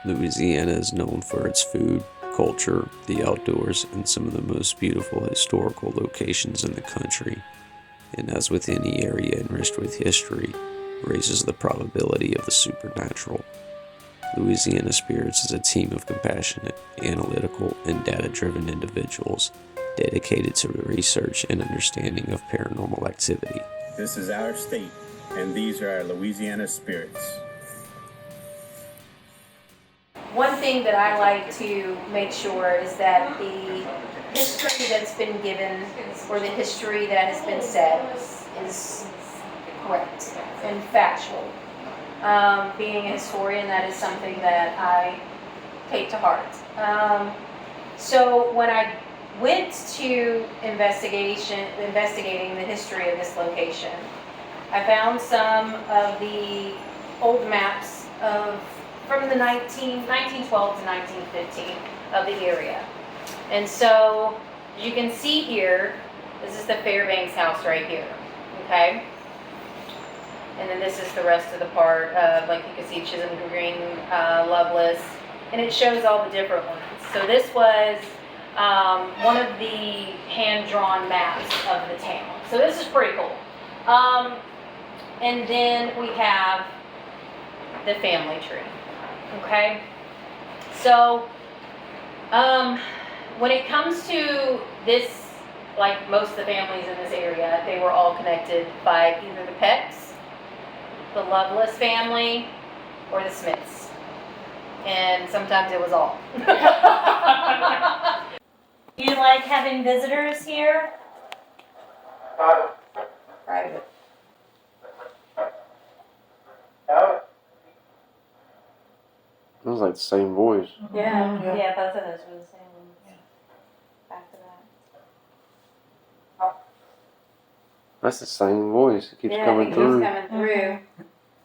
Louisiana is known for its food, culture, the outdoors, and some of the most beautiful historical locations in the country. And as with any area enriched with history, raises the probability of the supernatural. Louisiana Spirits is a team of compassionate, analytical, and data-driven individuals dedicated to the research and understanding of paranormal activity. This is our state, and these are our Louisiana Spirits. One thing that I like to make sure is that the history that's been given or the history that has been said is correct and factual. Being a historian, that is something that I take to heart. So when I went to investigating the history of this location, I found some of the old maps from the 1912 to 1915 of the area. And so you can see here, this is the Fairbanks house right here, okay? And then this is the rest of the part of, like you can see Chisholm Green, Loveless, and it shows all the different ones. So this was one of the hand-drawn maps of the town. So this is pretty cool. And then we have the family tree, okay? So when it comes to this, like most of the families in this area, they were all connected by either the Pecks, the Loveless family, or the Smiths. And sometimes it was all. Do you like having visitors here? Private. It was like the same voice. Yeah, both of those were the same ones. Yeah. Back to that. That's the same voice. It keeps Yeah, coming it keeps through. coming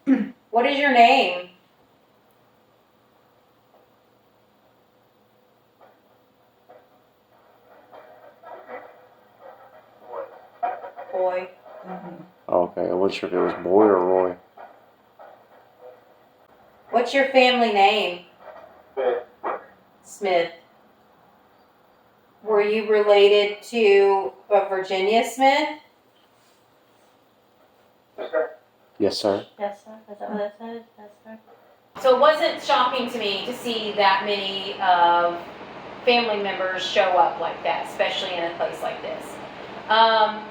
through. What is your name? Boy. Oh, okay, I wasn't sure if it was Boy or Roy. What's your family name? Smith. Were you related to Virginia Smith? Yes, sir. Yes, sir. Is that what it said? Yes, sir. So it wasn't shocking to me to see that many family members show up like that, especially in a place like this.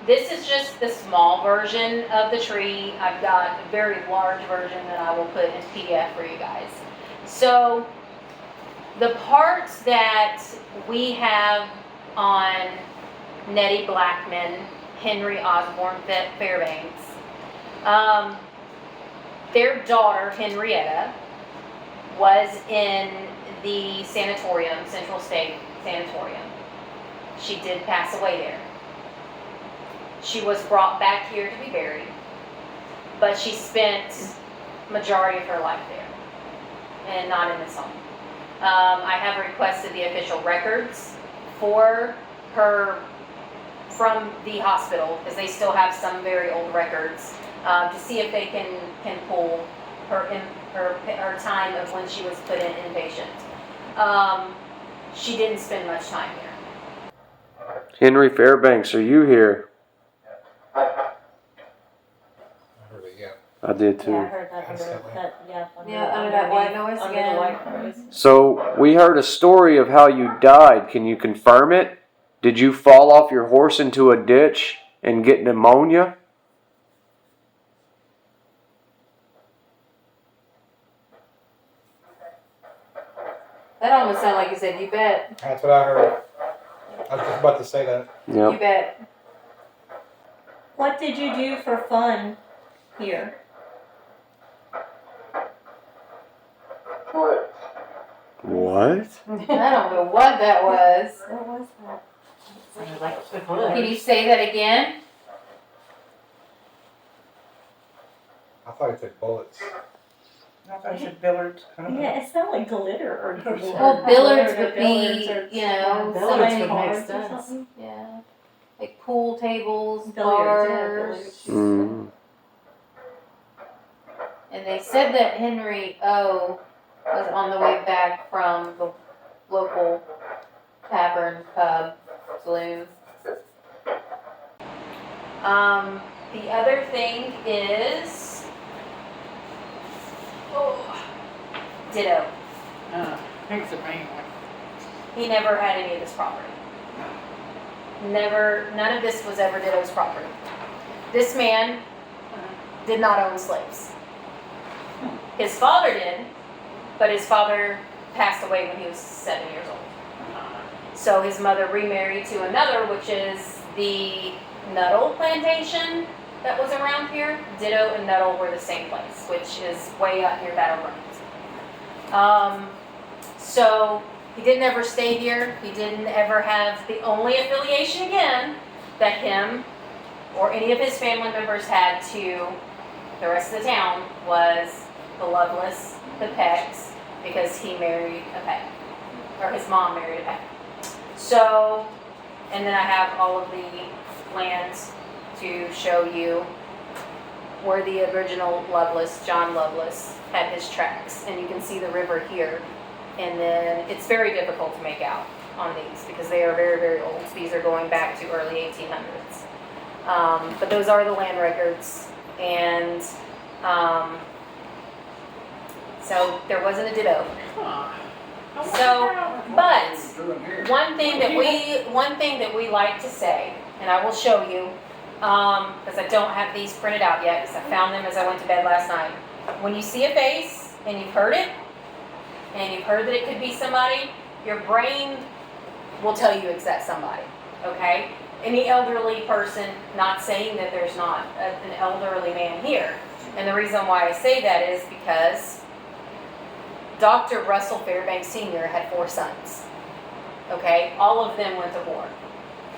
This is just the small version of the tree. I've got a very large version that I will put into PDF for you guys. So the parts that we have on Nettie Blackman, Henry Osborne Fairbanks, their daughter Henrietta was in the sanatorium, Central State Sanatorium. She did pass away there. She was brought back here to be buried, but she spent majority of her life there and not in this home. I have requested the official records for her from the hospital, because they still have some very old records, to see if they can pull her time of when she was put in inpatient. She didn't spend much time here. Henry Fairbanks, are you here? I did too. Yeah, I heard that under that. Yeah, under that white noise under again. the white noise. So, we heard a story of how you died. Can you confirm it? Did you fall off your horse into a ditch and get pneumonia? That almost sounded like you said, you bet. That's what I heard. I was just about to say that. You Yep. bet. What did you do for fun here? What? I don't know what that was. What was that? Can you say that again? I thought it said bullets. I thought you said billiards. Yeah, it sounded like glitter or Well, billiards would be, you know, billiards somebody, would make cards or sense. something. Yeah. Like pool tables, Billiards, yeah, bars. billiards. Mm. And they said that Henry O was on the way back from the local tavern, pub, saloon. The other thing is, Ditto. He's the main one. He never had any of this property. Never, none of this was ever Ditto's property. This man did not own slaves. His father did, but his father passed away when he was 7 years old. So his mother remarried to another, which is the Nuttall plantation that was around here. Ditto and Nuttall were the same place, which is way out near Battlegrounds. So he didn't ever stay here. He didn't ever have the only affiliation again that him or any of his family members had to the rest of the town was the Lovelace, the Pecks, because he married a Peck, or his mom married a Peck. So, and then I have all of the lands to show you where the original Lovelace, John Lovelace, had his tracks. And you can see the river here. And then it's very difficult to make out on these because they are very, very old. These are going back to early 1800s. But those are the land records. And so there wasn't a Ditto. So, but one thing that we like to say, and I will show you, because I don't have these printed out yet, because I found them as I went to bed last night. When you see a face and you've heard it, and you've heard that it could be somebody, your brain will tell you it's that somebody, okay? Any elderly person, not saying that there's not an elderly man here. And the reason why I say that is because Dr. Russell Fairbanks Sr. had 4 sons, okay? All of them went to war.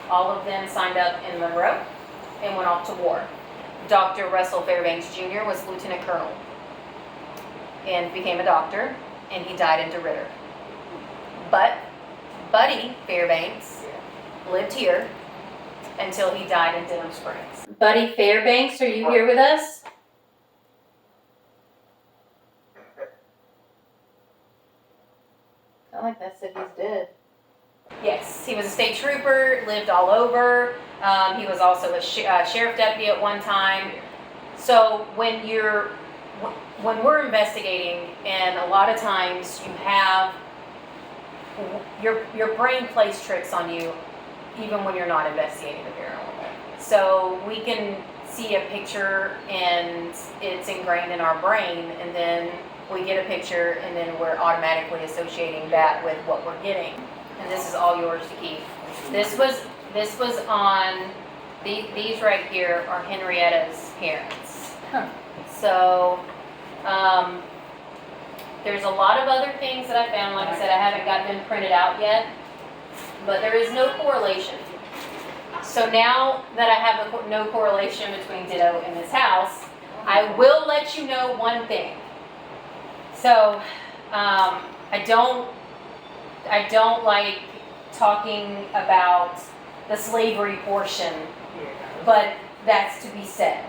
All of them signed up in Monroe and went off to war. Dr. Russell Fairbanks Jr. was lieutenant colonel and became a doctor, and he died in DeRitter. But Buddy Fairbanks lived here until he died in Denham Springs. Buddy Fairbanks, are you here with us? I like that said he's dead. Yes, he was a state trooper, lived all over. He was also a sheriff deputy at one time. So when we're investigating, and a lot of times you have, your brain plays tricks on you even when you're not investigating the paranormal. So we can see a picture and it's ingrained in our brain, and then we get a picture and then we're automatically associating that with what we're getting. And this is all yours to keep. This was on, these right here are Henrietta's parents. So, there's a lot of other things that I found. Like I said, I haven't got them printed out yet, but there is no correlation. So now that I have no correlation between Ditto and this house, I will let you know one thing. So, I don't like talking about the slavery portion, but that's to be said.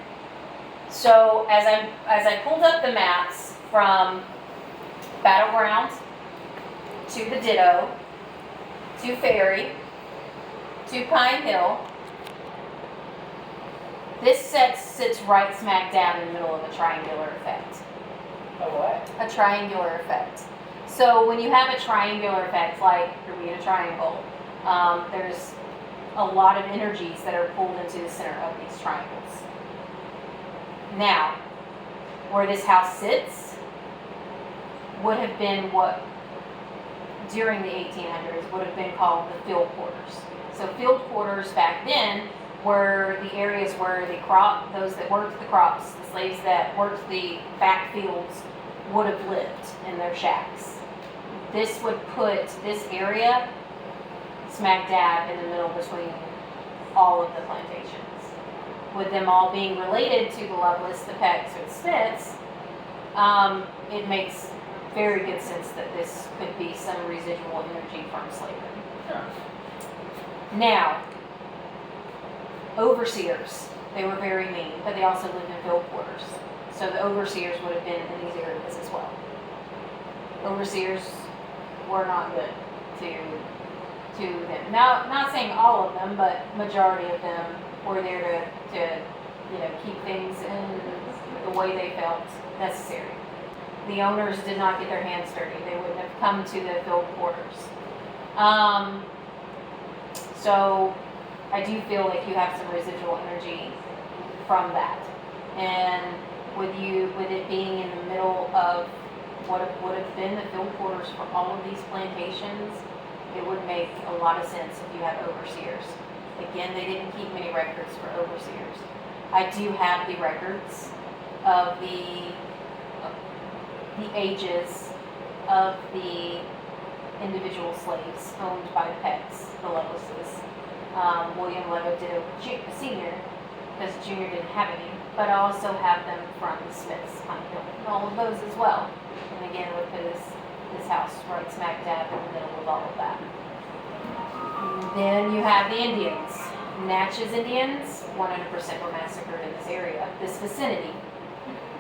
So as I pulled up the maps from Battleground to the Ditto, to Ferry, to Pine Hill, this set sits right smack dab in the middle of a triangular effect. A what? A triangular effect. So when you have a triangular effect, like Bermuda Triangle, there's a lot of energies that are pulled into the center of these triangles. Now, where this house sits would have been what, during the 1800s, would have been called the field quarters. So field quarters back then were the areas where those that worked the crops, the slaves that worked the back fields would have lived in their shacks. This would put this area smack dab in the middle between all of the plantations. With them all being related to the Lovelace, the Pecks, or the Smiths, it makes very good sense that this could be some residual energy from slavery. Now, overseers, they were very mean, but they also lived in field quarters. So the overseers would have been in these areas as well. overseers were not good to them. Now, not saying all of them, but majority of them were there to keep things in the way they felt necessary. The owners did not get their hands dirty. They wouldn't have come to the field quarters. So I do feel like you have some residual energy from that. And with it being in the middle of what would have been the field quarters for all of these plantations, it would make a lot of sense if you have overseers. Again, they didn't keep many records for overseers. I do have the records of the ages of the individual slaves owned by the Pecks, the Lovelesses. William Lego did a senior, because Junior didn't have any, but I also have them from the Smiths, all of those as well. And again, would put this house right smack dab in the middle of all of that. And then you have the Indians. Natchez Indians, 100% were massacred in this area, this vicinity.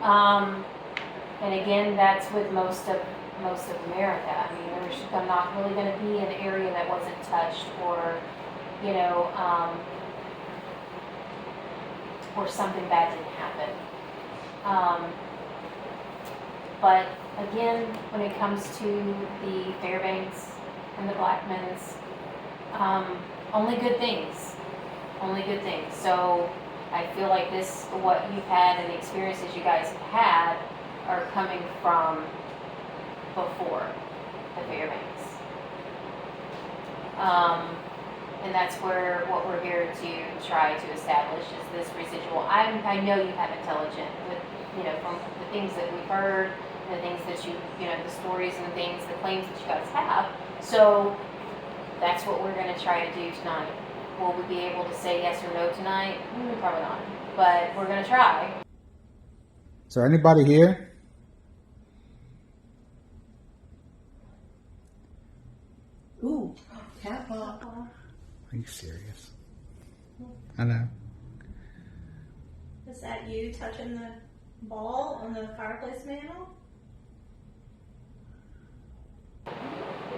And again, that's with most of America. I mean, there's not really going to be an area that wasn't touched, or or something bad didn't happen. But again, when it comes to the Fairbanks and the Blackmans, only good things. Only good things. So I feel like what you've had and the experiences you guys have had are coming from before the Fairbanks. And that's what we're here to try to establish is this residual. I know you have intelligent with, from the things that we've heard, the things that the stories and the things, the claims that you guys have. So that's what we're going to try to do tonight. Will we be able to say yes or no tonight? Probably not. But we're going to try. Is there anybody here? Ooh, cat ball. Are you serious? I know. Is that you touching the ball on the fireplace mantle?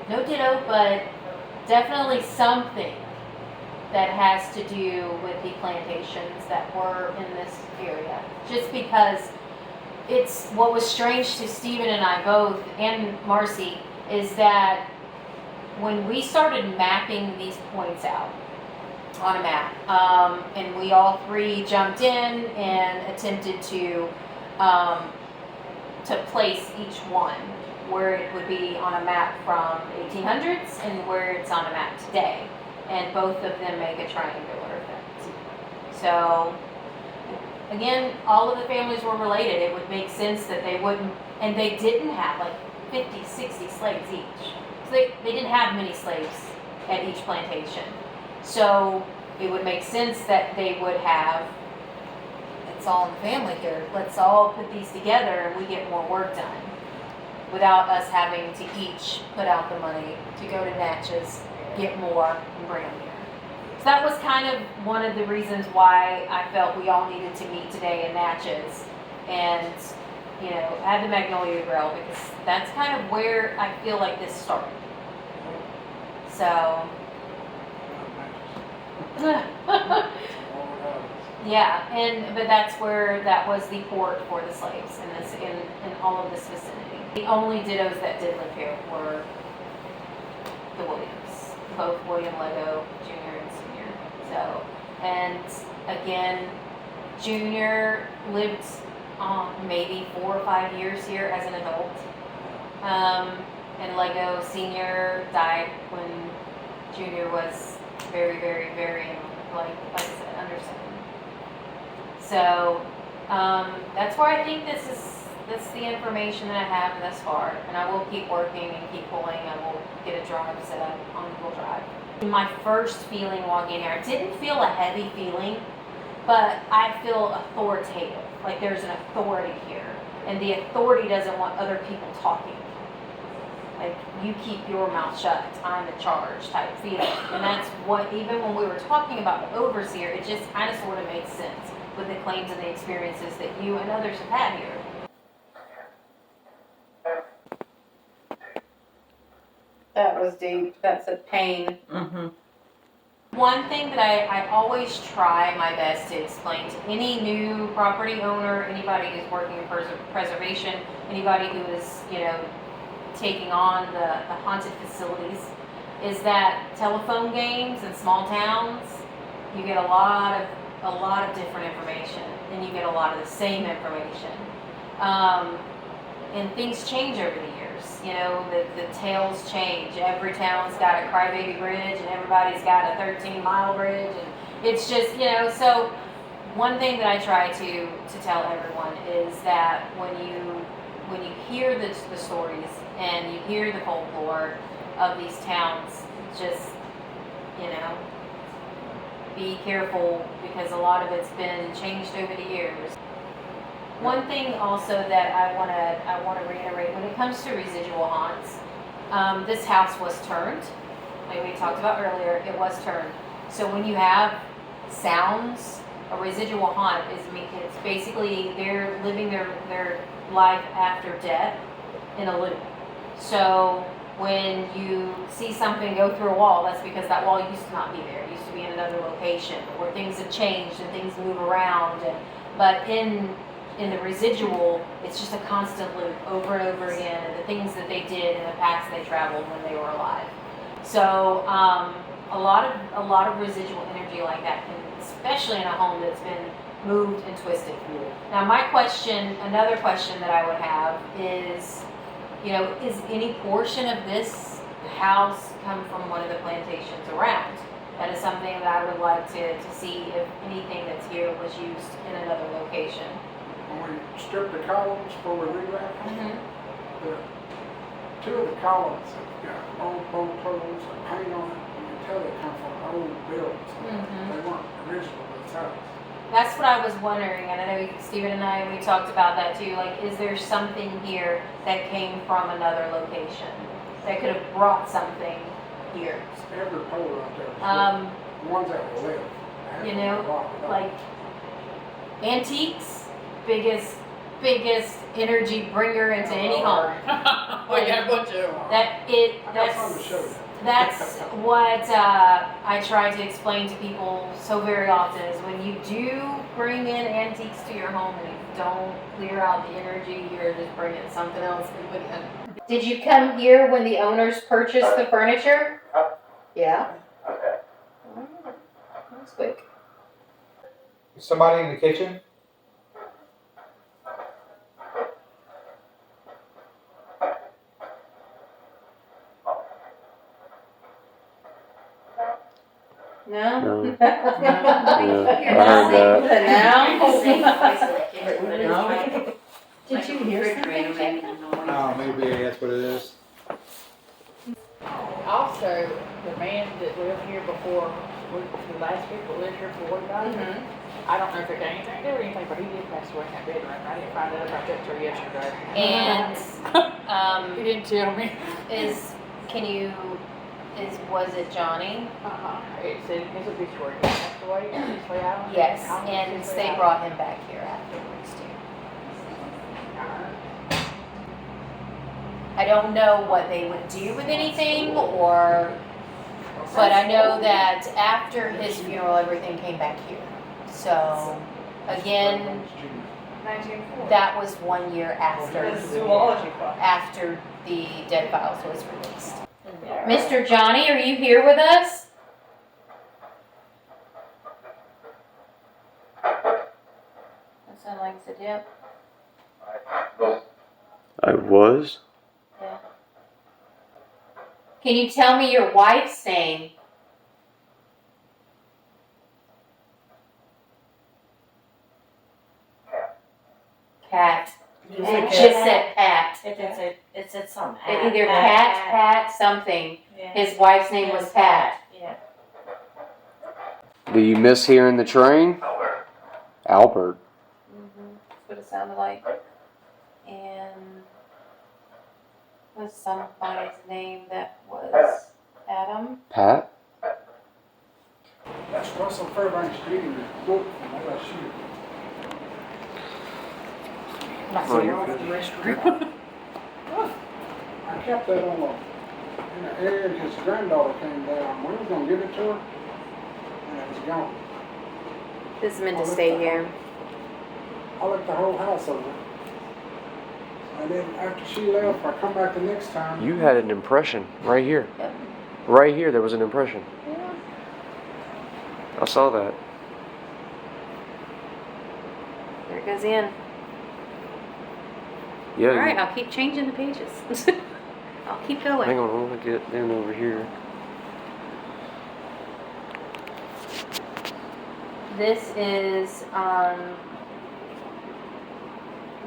No ditto, but definitely something that has to do with the plantations that were in this area. Just because it's what was strange to Stephen and I both, and Marcy, is that when we started mapping these points out on a map, and we all three jumped in and attempted to place each one where it would be on a map from 1800s and where it's on a map today, and both of them make a triangular effect. So again, all of the families were related. It would make sense that they wouldn't, and they didn't have like 50, 60 slaves each. So they didn't have many slaves at each plantation. So it would make sense that they would have, it's all in the family here, let's all put these together and we get more work done without us having to each put out the money to go to Natchez, get more, and bring them here. So that was kind of one of the reasons why I felt we all needed to meet today in Natchez and, at the Magnolia Grill, because that's kind of where I feel like this started. So, yeah, but that was the port for the slaves in all of this vicinity. The only dittos that did live here were the Williams, both William Lego Jr. and Sr. So, and again, Jr. lived maybe 4 or 5 years here as an adult, and Lego Sr. died when Jr. was very, very, very young, like I said, under 7. So that's where I think that's the information that I have thus far, and I will keep working and keep pulling. I will get a drive set up on Google Drive. My first feeling walking in here, I didn't feel a heavy feeling, but I feel authoritative, like there's an authority here, and the authority doesn't want other people talking. Like, you keep your mouth shut, I'm in charge type feeling. And that's what, even when we were talking about the overseer, it just kind of sort of makes sense with the claims and the experiences that you and others have had here. was deep. That's a pain. Mm-hmm. One thing that I always try my best to explain to any new property owner, anybody who's working in preservation, anybody who is, taking on the haunted facilities, is that telephone games in small towns, you get a lot of different information, and you get a lot of the same information. And things change over the years. The tales change. Every town's got a crybaby bridge, and everybody's got a 13-mile bridge, and it's just, so one thing that I try to tell everyone is that when you hear the stories and you hear the folklore of these towns, just, be careful, because a lot of it's been changed over the years. One thing also that I want to reiterate when it comes to residual haunts, this house was turned, like we talked about earlier. It was turned. So when you have sounds, a residual haunt it's basically they're living their life after death in a loop. So when you see something go through a wall, that's because that wall used to not be there. It used to be in another location, or things have changed and things move around. But in the residual, it's just a constant loop over and over again, and the things that they did and the paths they traveled when they were alive. So a lot of residual energy like that can, especially in a home that's been moved and twisted. Now another question that I would have is, is any portion of this house come from one of the plantations around? That is something that I would like to see if anything that's here was used in another location. When we stripped the columns before we rerouted, Mm-hmm. two of the columns have got old bolt holes and paint on it. You can tell they come from old buildings. Mm-hmm. They weren't original to this house. That's what I was wondering, and I know Stephen and I, we talked about that too. Like, is there something here that came from another location that could have brought something here? It's every pole out there. The ones that were left. They haven't rocked it up. Like antiques, biggest energy bringer into any home. We got a bunch of them. I got some to show you. That's what I try to explain to people so very often, is when you do bring in antiques to your home and you don't clear out the energy, you're just bringing something else in. Did you come here when the owners purchased the furniture? Yeah. That's quick. Is somebody in the kitchen? No? No. I heard that. Did you hear something? Oh, maybe that's what it is. Also, the man that lived here before, the last people lived here before we died, I don't know if it got anything to do with anything, but he did pass away in that bedroom. I didn't find out about that till yesterday. And He didn't tell me. was it Johnny? It said his obituary, he passed away in Eastleigh Island. Yes, Island, and Eastleigh they Island. brought him back here afterwards too. I don't know what they would do with anything, but I know that after his funeral, everything came back here. So, again, that was 1 year after the Dead Files was released. Mr. Johnny, are you here with us? That sounds like it's a dip. I was? Yeah. Can you tell me your wife's name? Cat. It just said Pat. It said some. Either Pat, something. Yeah. His wife's name was Pat. Yeah. Do you miss hearing the train? Albert. That's what it sounded like. And was somebody's name that was Adam? Pat? That's Russell Fairbanks Jr. book from LSU. Oh, you're I kept that on in the area, and his granddaughter came down. We was gonna give it to her, and it was gone. This is meant to stay here. I looked the whole house over. And then after she left, I come back the next time. You had an impression right here. Yep. Right here, there was an impression. Yeah. I saw that. There it goes in. Yeah. All right, I'll keep changing the pages. I'll keep going. Hang on, I want to get in over here. This is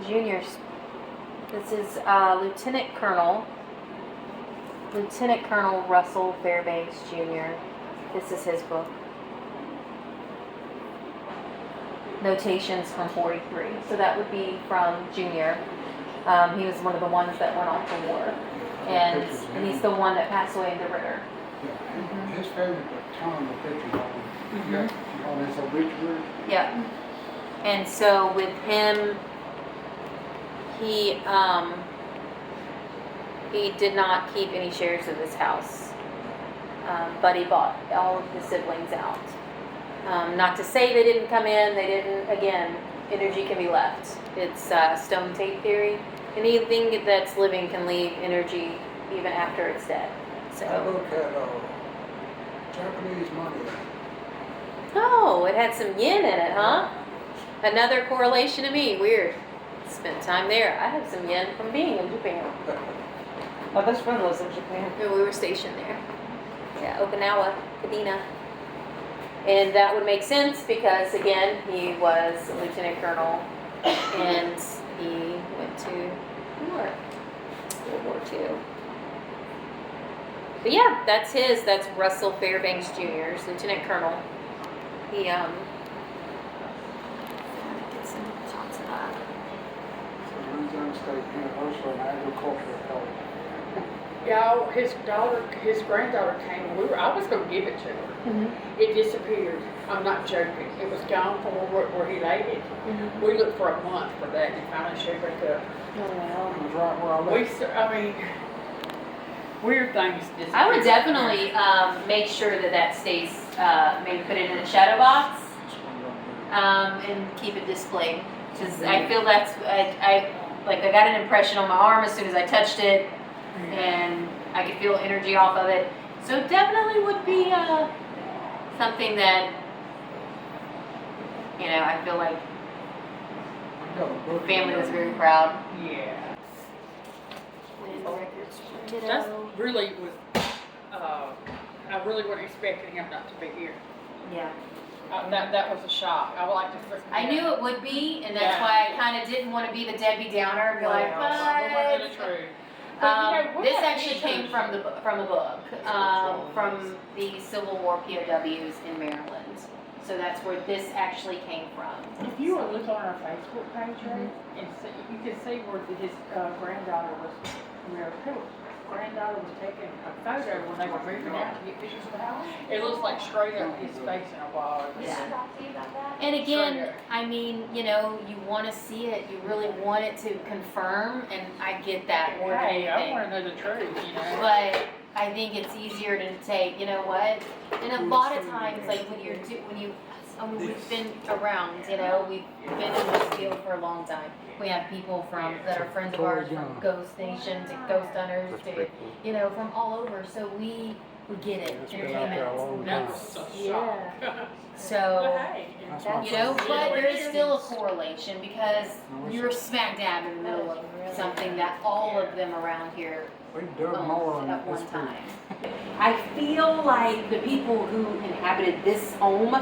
Junior's. This is Lieutenant Colonel Russell Fairbanks Jr. This is his book. Notations from 43. So that would be from Junior. He was one of the ones that went off to war. And he's the one that passed away in the Ritter. Yeah, his family put a ton of pictures on him. On his obituary. Yeah. And so with him, he did not keep any shares of his house, but he bought all of the siblings out. Not to say they didn't come in, they didn't, again, energy can be left. It's stone tape theory. Anything that's living can leave energy even after it's dead. I So, look at Japanese money. oh, it had some yen in it, huh? Another correlation to me, weird. Spent time there. I have some yen from being in Japan. My best friend lives in Japan. We were stationed there. Yeah, Okinawa, Kadena. And that would make sense because, again, he was a lieutenant colonel and he went to war, World War II. But yeah, that's his. That's Russell Fairbanks Jr.'s lieutenant colonel. He, get some shots of that. Louisiana State University and Agricultural College. Y'all, his granddaughter came, I was gonna give it to her. It disappeared. I'm not joking. It was gone from where he laid it. We looked for a month for that and finally showed back up. Oh, wow. It was right where I left. I mean, weird things disappear. I would definitely make sure that stays, maybe put it in a shadow box and keep it displayed. Because I feel that's, I got an impression on my arm as soon as I touched it and I could feel energy off of it. So it definitely would be something that, I feel like the family was very proud. Yeah. Land records printed That's out. really was, I really wasn't expecting him not to be here. Yeah. That was a shock. I would like to. I knew it would be, and that's Yeah. why I kind of didn't want to be the Debbie Downer and be like, Well, but. true. But, This actually came from the book, from the Civil War POWs in Maryland. So that's where this actually came from. If you were to look on our Facebook page, right, and see, you can see where his granddaughter was, her granddaughter was taking a photo when they were moving out to get pictures of the house. It looks like straight up his face in a wall. Yeah. And again, I mean, you want to see it, you really want it to confirm, and I get that more than Hey, I anything. want to know the truth, But I think it's easier to take, you know what? And a lot of times, like we've been around, we've been in this field for a long time. We have people that are friends of ours from Ghost Nation to Ghost Hunters to, from all over. So we get it. Entertainment. That's a shock. Yeah. So, That's my but there is still a correlation because you're smack dab in the middle of something that all of them around here We dug more owned on at this one piece. time. I feel like the people who inhabited this home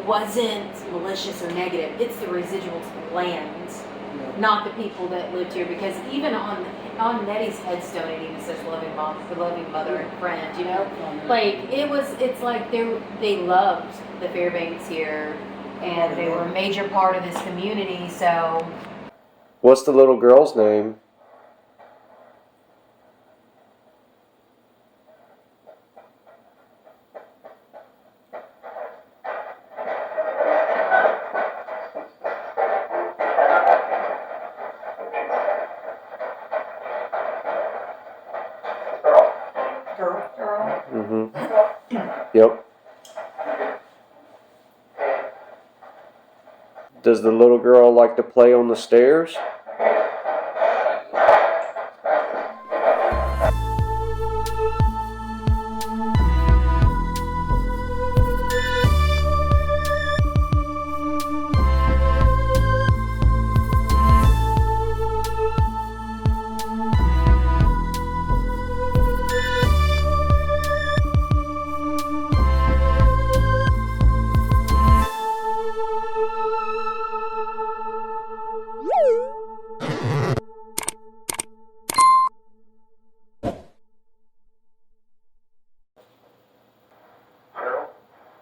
wasn't malicious or negative. It's the residual land, not the people that lived here. Because even on Nettie's headstone, it even says loving mom, loving mother and friend. It's like they loved the Fairbanks here, and they were a major part of this community. So. What's the little girl's name? Yep. Does the little girl like to play on the stairs?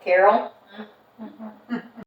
Carol?